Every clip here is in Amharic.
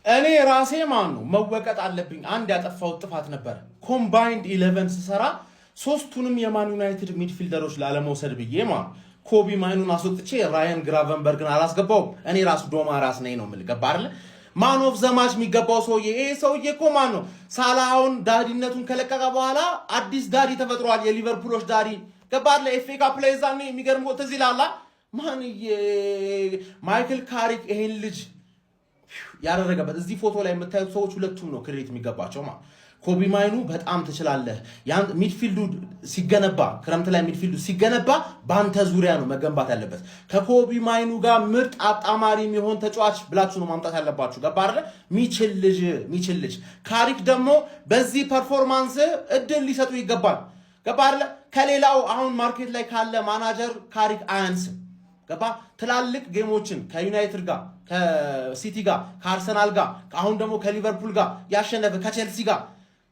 እኔ ራሴ ማን ነው መወቀጥ አለብኝ። አንድ ያጠፋው ጥፋት ነበር። ኮምባይንድ 11 ስሰራ ሶስቱንም የማን ዩናይትድ ሚድፊልደሮች ላለመውሰድ ብዬ ማን ኮቢ ማይኑን አስወጥቼ ራያን ግራቨንበርግን አላስገባውም። እኔ ራሱ ዶማ ራስ ነኝ ነው የምልህ። ገባህ አይደል? ማን ኦፍ ዘማች የሚገባው ሰውዬ ይሄ ሰውዬ እኮ ማን ነው? ሳላውን ዳዲነቱን ከለቀቀ በኋላ አዲስ ዳዲ ተፈጥሯል። የሊቨርፑሎች ዳዲ ገባህ አይደል? ኤፍኤ ካፕ ላይ ዛኔ የሚገርመው ትዝ ይላል ማን ማይክል ካሪክ ይሄን ልጅ ያደረገበት እዚህ ፎቶ ላይ የምታዩት ሰዎች ሁለቱም ነው ክሬዲት የሚገባቸው ማለት ኮቢ ማይኑ በጣም ትችላለህ። ያን ሚድፊልዱ ሲገነባ ክረምት ላይ ሚድፊልዱ ሲገነባ ባንተ ዙሪያ ነው መገንባት ያለበት። ከኮቢ ማይኑ ጋር ምርጥ አጣማሪ የሚሆን ተጫዋች ብላችሁ ነው ማምጣት ያለባችሁ። ገባ አይደል? ሚችል ልጅ ካሪክ ደግሞ በዚህ ፐርፎርማንስ እድል ሊሰጡ ይገባል። ገባ አይደል? ከሌላው አሁን ማርኬት ላይ ካለ ማናጀር ካሪክ አያንስም። ገባ? ትላልቅ ጌሞችን ከዩናይትድ ጋር ከሲቲ ጋር ከአርሰናል ጋር አሁን ደግሞ ከሊቨርፑል ጋር ያሸነፈ ከቼልሲ ጋር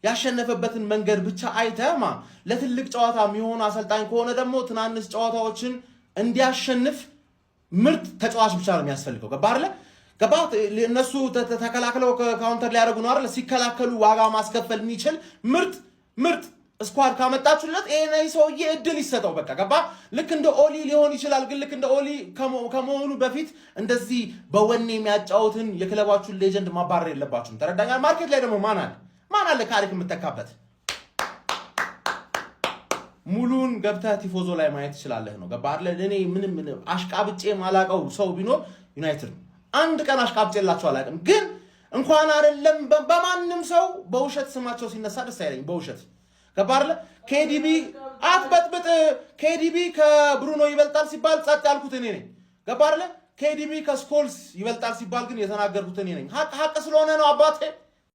ያሸነፈበትን መንገድ ብቻ አይተማ ለትልቅ ጨዋታ የሚሆን አሰልጣኝ ከሆነ ደግሞ ትናንሽ ጨዋታዎችን እንዲያሸንፍ ምርጥ ተጫዋች ብቻ ነው የሚያስፈልገው። ገባ አይደል? ገባ? እነሱ ተከላክለው ካውንተር ሊያደርጉ ነው አይደል? ሲከላከሉ ዋጋ ማስከፈል የሚችል ምርጥ ስኳድ ካመጣችሁለት ይሄን ሰውዬ እድል ይሰጠው። በቃ ገባ? ልክ እንደ ኦሊ ሊሆን ይችላል፣ ግን ልክ እንደ ኦሊ ከመሆኑ በፊት እንደዚህ በወኔ የሚያጫውትን የክለባችሁን ሌጀንድ ማባረር የለባችሁም። ተረዳኛ? ማርኬት ላይ ደግሞ ማን አለ ካሪክ የምትተካበት? ሙሉን ገብተህ ቲፎዞ ላይ ማየት ትችላለህ ነው። ገባ አይደል? እኔ ምንም አሽቃብጬ ማላቀው ሰው ቢኖር ዩናይትድ አንድ ቀን አሽቃብጬላቸው አላውቅም። ግን እንኳን አይደለም በማንም ሰው በውሸት ስማቸው ሲነሳ ደስ አይለኝ። በውሸት ገባ አይደል? ኬዲቢ አትበጥብጥ። ኬዲቢ ከብሩኖ ይበልጣል ሲባል ጸጥ ያልኩት እኔ ነኝ። ገባ አይደል? ኬዲቢ ከስኮልስ ይበልጣል ሲባል ግን የተናገርኩት እኔ ነኝ። ሀቅ ስለሆነ ነው አባቴ።